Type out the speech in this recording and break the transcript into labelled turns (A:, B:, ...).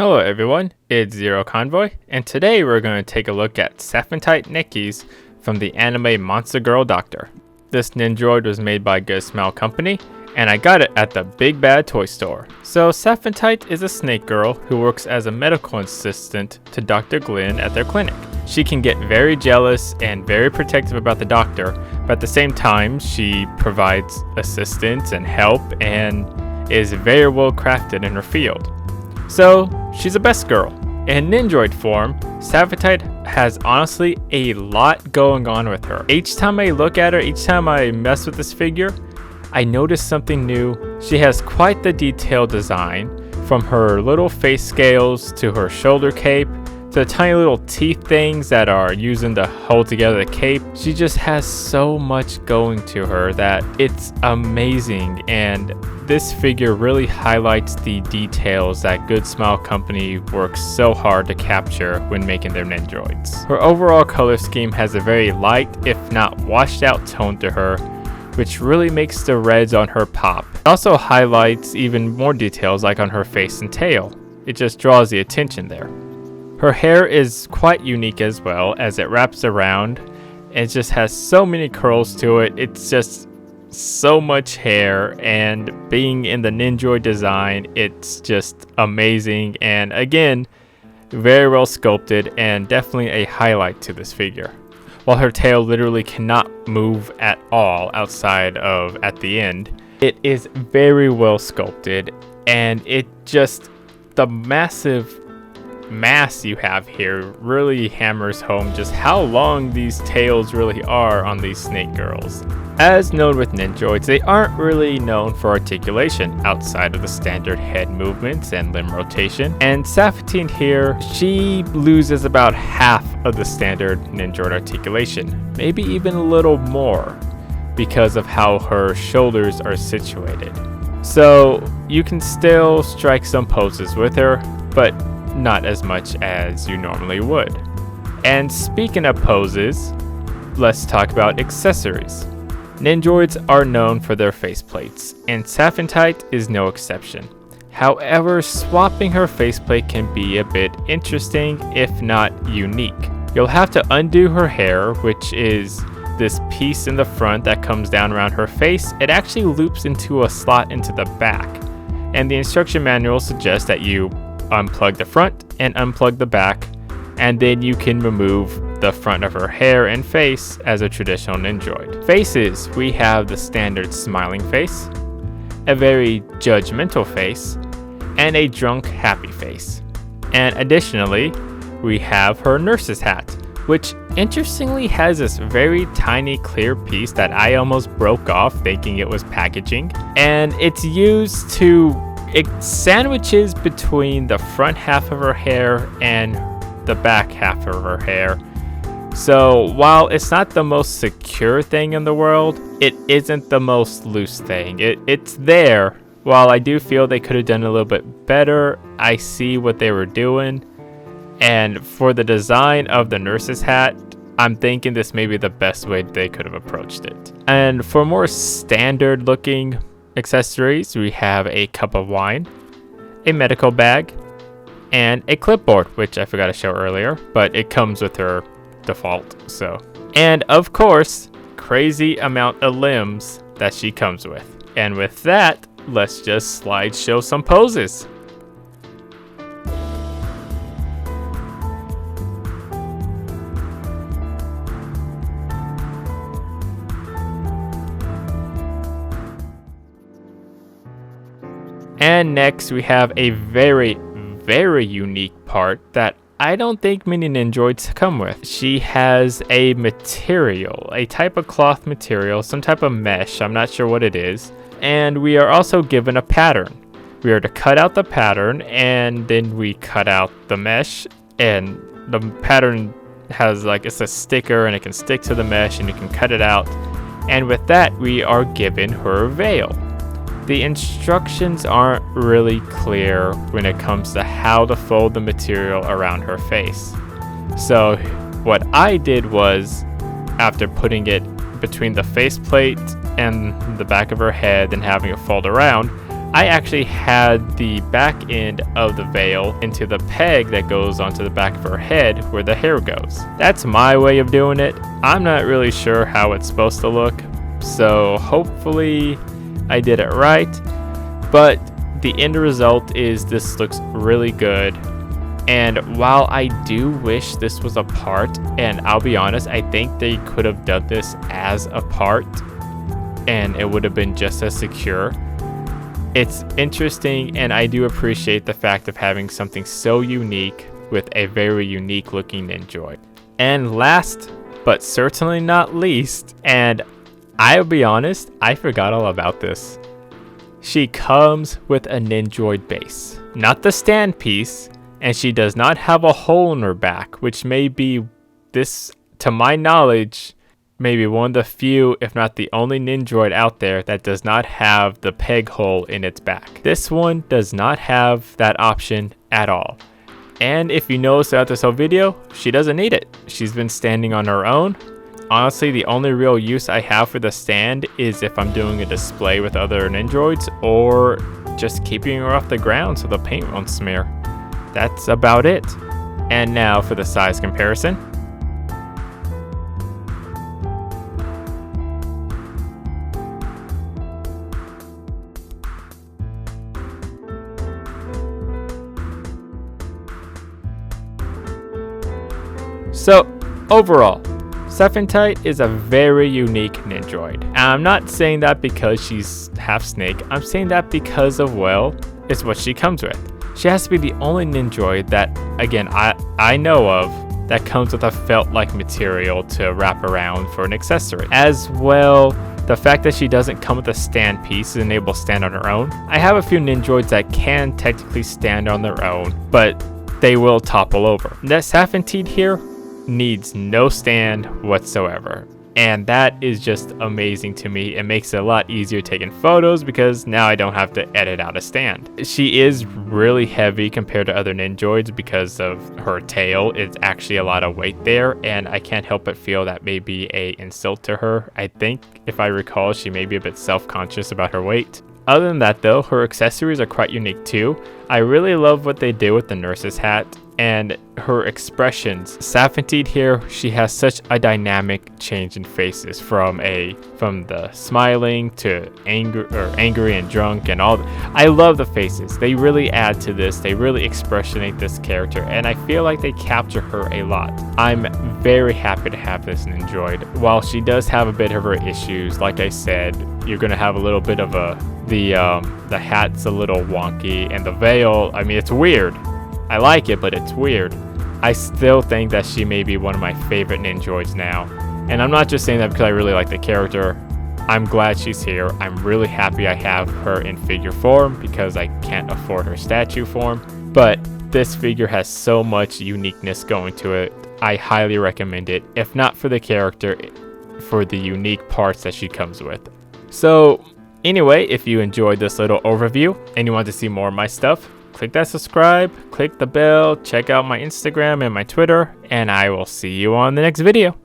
A: Hello everyone, it's Zero Convoy, and today we're going to take a look at Saphentite Neikies from the anime Monster Girl Doctor. This Nendoroid was made by Good Smile Company, and I got it at the Big Bad Toy Store. So Saphentite is a snake girl who works as a medical assistant to Dr. Glenn at their clinic. She can get very jealous and very protective about the doctor, but at the same time she provides assistance and help and is very well crafted in her field. So, she's a best girl. In Nendoroid form, Saphentite has honestly a lot going on with her. Each time I look at her, each time I mess with this figure, I notice something new. She has quite the detailed design, from her little face scales to her shoulder cape, to the tiny little teeth things that are using to hold together the cape. She just has so much going to her that it's amazing, and this figure really highlights the details that Good Smile Company works so hard to capture when making their Nendoroids. Her overall color scheme has a very light, if not washed out tone to her, which really makes the reds on her pop. It also highlights even more details like on her face and tail. It just draws the attention there. Her hair is quite unique as well, as it wraps around. It just has so many curls to it. It's just so much hair, and being in the Nendoroid design, it's just amazing, and again, very well sculpted and definitely a highlight to this figure. While her tail literally cannot move at all outside of at the end, it is very well sculpted, and it just, the massive mass you have here really hammers home just how long these tails really are on these snake girls. As known with Nendoroids, they aren't really known for articulation outside of the standard head movements and limb rotation, and Saphentite here, she loses about half of the standard Nendoroid articulation, maybe even a little more, because of how her shoulders are situated. So you can still strike some poses with her, but not as much as you normally would. And speaking of poses, let's talk about accessories. Nendoroids are known for their faceplates, and Saphentite is no exception. However, swapping her faceplate can be a bit interesting, if not unique. You'll have to undo her hair, which is this piece in the front that comes down around her face. It actually loops into a slot into the back, and the instruction manual suggests that you unplug the front and unplug the back, and then you can remove the front of her hair and face as a traditional Nendoroid. Faces, we have the standard smiling face, a very judgmental face, and a drunk happy face. And additionally, we have her nurse's hat, which interestingly has this very tiny clear piece that I almost broke off thinking it was packaging, and it's used to, it sandwiches between the front half of her hair and the back half of her hair. So while it's not the most secure thing in the world, it isn't the most loose thing. It's there. While I do feel they could have done a little bit better, I see what they were doing. And for the design of the nurse's hat, I'm thinking this may be the best way they could have approached it. And for more standard looking accessories, we have a cup of wine, a medical bag, and a clipboard, which I forgot to show earlier, but it comes with her default. So, and of course, crazy amount of limbs that she comes with. And with that, let's just slideshow some poses. And next we have a very unique part that I don't think many Nendoroids come with. She has a material, a type of cloth material, some type of mesh, I'm not sure what it is. And we are also given a pattern. We are to cut out the pattern, and then we cut out the mesh, and the pattern has like, it's a sticker and it can stick to the mesh and you can cut it out. And with that, we are given her veil. The instructions aren't really clear when it comes to how to fold the material around her face. So what I did was, after putting it between the faceplate and the back of her head and having it fold around, I actually had the back end of the veil into the peg that goes onto the back of her head where the hair goes. That's my way of doing it. I'm not really sure how it's supposed to look, so hopefully I did it right. But the end result is this looks really good. And while I do wish this was a part, and I'll be honest, I think they could have done this as a part and it would have been just as secure. It's interesting, and I do appreciate the fact of having something so unique with a very unique looking Nendoroid. And last but certainly not least, and I'll be honest, I forgot all about this. She comes with a Nendoroid base, not the stand piece, and she does not have a hole in her back, which may be this, to my knowledge, maybe one of the few, if not the only Nendoroid out there that does not have the peg hole in its back. This one does not have that option at all. And if you notice throughout this whole video, she doesn't need it. She's been standing on her own. Honestly, the only real use I have for the stand is if I'm doing a display with other Nendoroids or just keeping her off the ground so the paint won't smear. That's about it. And now for the size comparison. So, overall, Saphentite is a very unique Nendoroid. And I'm not saying that because she's half snake, I'm saying that because of, well, it's what she comes with. She has to be the only Nendoroid that, again, I know of that comes with a felt-like material to wrap around for an accessory. As well, the fact that she doesn't come with a stand piece and able to stand on her own. I have a few Nendoroids that can technically stand on their own, but they will topple over. That Saphentite here needs no stand whatsoever, and that is just amazing to me. It makes it a lot easier taking photos because now I don't have to edit out a stand. She is really heavy compared to other Nendoroids because of her tail. It's actually a lot of weight there, and I can't help but feel that may be an insult to her. I think, if I recall, she may be a bit self-conscious about her weight. Other than that though, her accessories are quite unique too. I really love what they did with the nurse's hat and her expressions. Saphentite here, she has such a dynamic change in faces from the smiling to angry and drunk and all. I love the faces. They really add to this. They really expressionate this character, and I feel like they capture her a lot. I'm very happy to have this Nendoroid. While she does have a bit of her issues, like I said, you're gonna have a little bit of the hat's a little wonky, and the veil, I mean, it's weird. I like it, but it's weird. I still think that she may be one of my favorite Nendoroids now. And I'm not just saying that because I really like the character. I'm glad she's here. I'm really happy I have her in figure form because I can't afford her statue form. But this figure has so much uniqueness going to it. I highly recommend it. If not for the character, for the unique parts that she comes with. So anyway, if you enjoyed this little overview and you want to see more of my stuff, click that subscribe, click the bell, check out my Instagram and my Twitter, and I will see you on the next video.